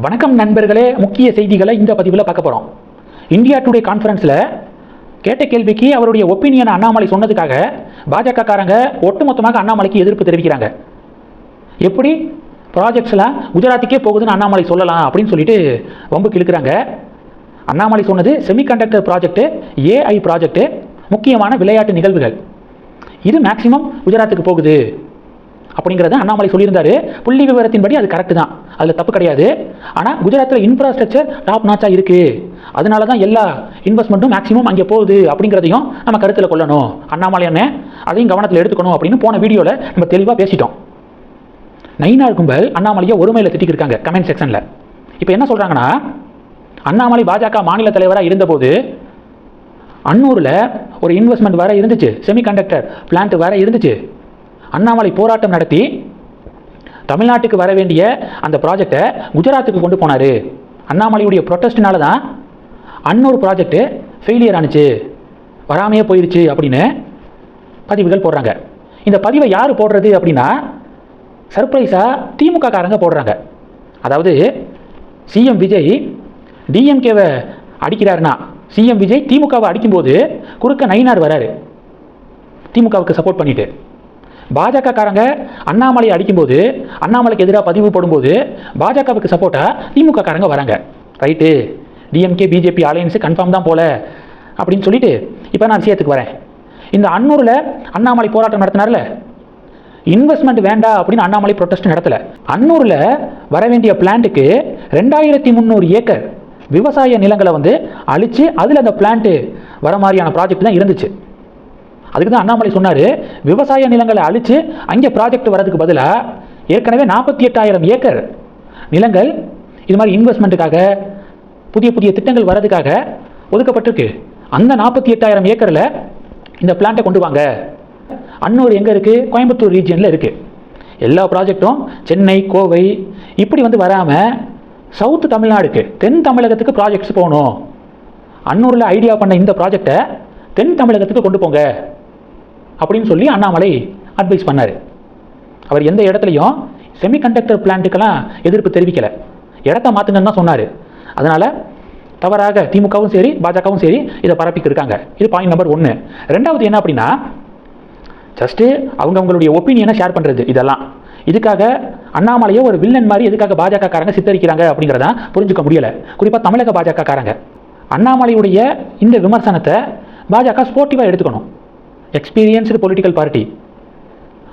வணக்கம் நண்பர்களே, முக்கிய செய்திகளை இந்த பதிவில் பார்க்க போகிறோம். இந்தியா டுடே கான்ஃபரன்ஸில் கேட்ட கேள்விக்கு அவருடைய ஒப்பீனியன் அண்ணாமலை சொன்னதுக்காக பாஜக காரங்க ஒட்டுமொத்தமாக அண்ணாமலைக்கு எதிர்ப்பு தெரிவிக்கிறாங்க. எப்படி ப்ராஜெக்ட்ஸ்லாம் குஜராத்துக்கே போகுதுன்னு அண்ணாமலை சொல்லலாம் அப்படின்னு சொல்லிட்டு வம்புக்கு இழுக்கிறாங்க. அண்ணாமலை சொன்னது செமிகண்டக்டர் ப்ராஜெக்ட், ஏஐ ப்ராஜெக்ட், முக்கியமான விளையாட்டு நிகழ்வுகள், இது மேக்சிமம் குஜராத்துக்கு போகுது அப்படிங்கிறத அண்ணாமலை சொல்லியிருந்தாரு. புள்ளி விவரத்தின்படி அது கரெக்டு தான், அதில் தப்பு கிடையாது. ஆனால் குஜராத்தில் இன்ஃப்ராஸ்ட்ரக்சர் டாப் நாச்சாக இருக்குது, அதனால தான் எல்லா இன்வெஸ்ட்மெண்ட்டும் மேக்ஸிமம் அங்கே போகுது அப்படிங்கிறதையும் நம்ம கருத்தில் கொள்ளணும். அண்ணாமலை என்ன அதையும் கவனத்தில் எடுத்துக்கணும் அப்படின்னு போன வீடியோவில் நம்ம தெளிவாக பேசிட்டோம். நயினார் கும்பல் அண்ணாமலையை ஒருமையில் திட்டிக்கிருக்காங்க கமெண்ட் செக்ஷனில். இப்போ என்ன சொல்கிறாங்கன்னா, அண்ணாமலை பாஜக மாநில தலைவராக இருந்தபோது அன்னூரில் ஒரு இன்வெஸ்ட்மெண்ட் வேறு இருந்துச்சு, செமிகண்டக்டர் பிளான்ட் வேறு இருந்துச்சு. அண்ணாமலை போராட்டம் நடத்தி தமிழ்நாட்டுக்கு வர வேண்டிய அந்த ப்ராஜெக்டை குஜராத்துக்கு கொண்டு போனார். அண்ணாமலையுடைய ப்ரொட்டஸ்ட்னால தான் அன்னூர் ப்ராஜெக்டு ஃபெயிலியர் ஆனிச்சு, வராமையே போயிடுச்சு அப்படின்னு பதிவுகள் போடுறாங்க. இந்த பதிவை யார் போடுறது அப்படின்னா, சர்ப்ரைஸாக திமுக காரங்க போடுறாங்க. அதாவது சிஎம் விஜய் டிஎம்கேவை அடிக்கிறாருன்னா, சிஎம் விஜய் திமுகவை அடிக்கும்போது குறுக்க நயினார் வராரு திமுகவுக்கு சப்போர்ட் பண்ணிட்டு. பாஜக காரங்க அண்ணாமலை அடிக்கும்போது, அண்ணாமலைக்கு எதிராக பதிவு போடும்போது பாஜகவுக்கு சப்போர்ட்டாக திமுக காரங்க வராங்க. Right, DMK BJP alliance confirm தான் போல அப்படின்னு சொல்லிட்டு இப்போ நான் விஷயத்துக்கு வரேன். இந்த அன்னூரில் அண்ணாமலை போராட்டம் நடத்தினார்ல, இன்வெஸ்ட்மெண்ட் வேண்டாம் அப்படின்னு அண்ணாமலை ப்ரொட்டஸ்ட் நடத்தலை. அன்னூரில் வர வேண்டிய பிளான்ட்டுக்கு 2300 ஏக்கர் விவசாய நிலங்களை அழித்து அதில் அந்த பிளான்ட்டு வர மாதிரியான ப்ராஜெக்ட் தான் இருந்துச்சு. அதுக்கு தான் அண்ணாமலை சொன்னார், விவசாய நிலங்களை அழித்து அங்கே ப்ராஜெக்ட் வரதுக்கு பதிலாக ஏற்கனவே 48,000 ஏக்கர் நிலங்கள் இது மாதிரி இன்வெஸ்ட்மெண்ட்டுக்காக புதிய புதிய திட்டங்கள் வர்றதுக்காக ஒதுக்கப்பட்டிருக்கு. அந்த 48,000 ஏக்கரில் இந்த பிளான்ட்டை கொண்டு வாங்க. அன்னூர் எங்கே இருக்குது? கோயம்புத்தூர் ரீஜியனில் இருக்குது. எல்லா ப்ராஜெக்டும் சென்னை, கோவை இப்படி வராமல் சவுத்து தமிழ்நாடுக்கு, தென் தமிழகத்துக்கு ப்ராஜெக்ட்ஸ் போகணும். அன்னூரில் ஐடியா பண்ண இந்த ப்ராஜெக்டை தென் தமிழகத்துக்கு கொண்டு போங்க அப்படின்னு சொல்லி அண்ணாமலை அட்வைஸ் பண்ணார். அவர் எந்த இடத்துலையும் செமிகண்டக்டர் பிளான்ட்டுக்கெல்லாம் எதிர்ப்பு தெரிவிக்கலை, இடத்த மாற்றுங்கன்னு தான் சொன்னார். அதனால் தவறாக திமுகவும் சரி பாஜகவும் சரி இதை பரப்பிக்கிருக்காங்க. இது பாயிண்ட் நம்பர் 1. ரெண்டாவது என்ன அப்படின்னா, ஜஸ்ட்டு அவங்களுடைய ஒப்பீனியனை ஷேர் பண்ணுறது. இதெல்லாம் இதுக்காக அண்ணாமலையை ஒரு வில்லன் மாதிரி எதுக்காக பாஜக காரங்க சித்தரிக்கிறாங்க அப்படிங்கிறத புரிஞ்சுக்க முடியலை. குறிப்பாக தமிழக பாஜக காரங்க அண்ணாமலையுடைய இந்த விமர்சனத்தை பாஜக ஸ்போர்ட்டிவாக எடுத்துக்கணும். எக்ஸ்பீரியன்ஸ்டு பொலிட்டிக்கல் பார்ட்டி,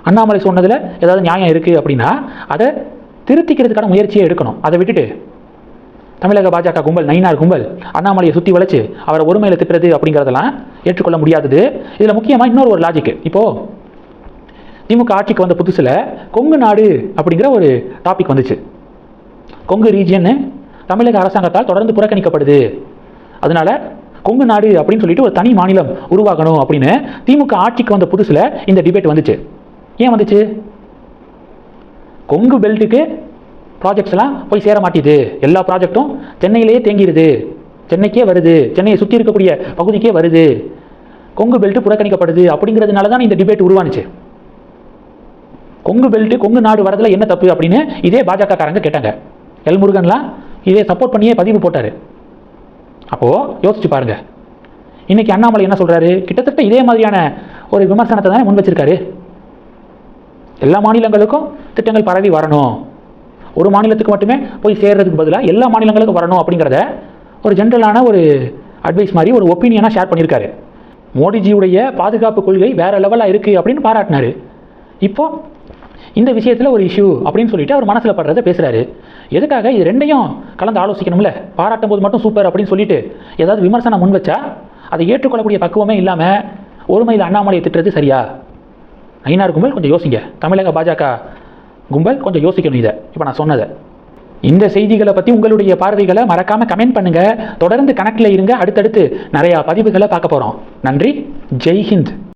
அண்ணாமலை சொன்னதில் ஏதாவது நியாயம் இருக்குது அப்படின்னா அதை திருத்திக்கிறதுக்கான முயற்சியை எடுக்கணும். அதை விட்டுட்டு தமிழக பாஜக கும்பல், நயினார் கும்பல் அண்ணாமலையை சுற்றி வளைச்சு அவரை ஒருமையில் திட்டுறது அப்படிங்கிறதெல்லாம் ஏற்றுக்கொள்ள முடியாதது. இதில் முக்கியமாக இன்னொரு ஒரு லாஜிக்கு, இப்போது திமுக ஆட்சிக்கு வந்த புதுசில் கொங்கு நாடு அப்படிங்கிற ஒரு டாபிக் வந்துச்சு. கொங்கு ரீஜியன்னு தமிழக அரசாங்கத்தால் தொடர்ந்து புறக்கணிக்கப்படுது, அதனால் கொங்கு நாடு அப்படின்னு சொல்லிட்டு ஒரு தனி மாநிலம் உருவாகணும் அப்படின்னு திமுக ஆட்சிக்கு வந்த புதுசில் இந்த டிபேட் வந்துச்சு. ஏன் வந்துச்சு? கொங்கு பெல்ட்டுக்கு ப்ராஜெக்ட்ஸ்லாம் போய் சேர மாட்டேது, எல்லா ப்ராஜெக்டும் சென்னையிலேயே தேங்கிடுது, சென்னைக்கே வருது, சென்னையை சுற்றி இருக்கக்கூடிய பகுதிக்கே வருது, கொங்கு பெல்ட்டு புறக்கணிக்கப்படுது அப்படிங்கிறதுனால தான் இந்த டிபேட் உருவானுச்சு. கொங்கு பெல்ட்டு, கொங்கு நாடு வரதில் என்ன தப்பு அப்படின்னு இதே பாஜக காரங்க கேட்டாங்க. எல் முருகன்லாம் இதே சப்போர்ட் பண்ணியே பதிவு போட்டார். அப்போது யோசிச்சு பாருங்க, இன்னைக்கு அண்ணாமலை என்ன சொல்கிறாரு? கிட்டத்தட்ட இதே மாதிரியான ஒரு விமர்சனத்தை தானே முன் வச்சிருக்காரு. எல்லா மாநிலங்களுக்கும் திட்டங்கள் பரவி வரணும், ஒரு மாநிலத்துக்கு மட்டுமே போய் சேர்றதுக்கு பதிலாக எல்லா மாநிலங்களுக்கும் வரணும் அப்படிங்கிறத ஒரு ஜென்ரலான ஒரு அட்வைஸ் மாதிரி ஒரு ஒப்பீனியனாக ஷேர் பண்ணியிருக்காரு. மோடிஜியுடைய பாதுகாப்பு கொள்கை வேறு லெவலாக இருக்குது அப்படின்னு பாராட்டினார். இப்போது இந்த விஷயத்தில் ஒரு இஷ்யூ அப்படின்னு சொல்லிட்டு அவர் மனசில் படுறதை பேசுகிறாரு. எதுக்காக? இது ரெண்டையும் கலந்து ஆலோசிக்கணும்ல. பாராட்டும் போது மட்டும் சூப்பர் அப்படின்னு சொல்லிட்டு ஏதாவது விமர்சனம் முன் வச்சா அதை ஏற்றுக்கொள்ளக்கூடிய பக்குவமே இல்லாமல் ஒருமையில் அண்ணாமலையை திட்டுறது சரியா? நயினார் கும்பல் கொஞ்சம் யோசிங்க, தமிழக பாஜக கும்பல் கொஞ்சம் யோசிக்கணும் இதை. இப்போ நான் சொன்னதை, இந்த செய்திகளை பற்றி உங்களுடைய பார்வைகளை மறக்காமல் கமெண்ட் பண்ணுங்கள். தொடர்ந்து கணக்கில் இருங்க, அடுத்தடுத்து நிறையா பதிவுகளை பார்க்க போகிறோம். நன்றி, ஜெய்ஹிந்த்.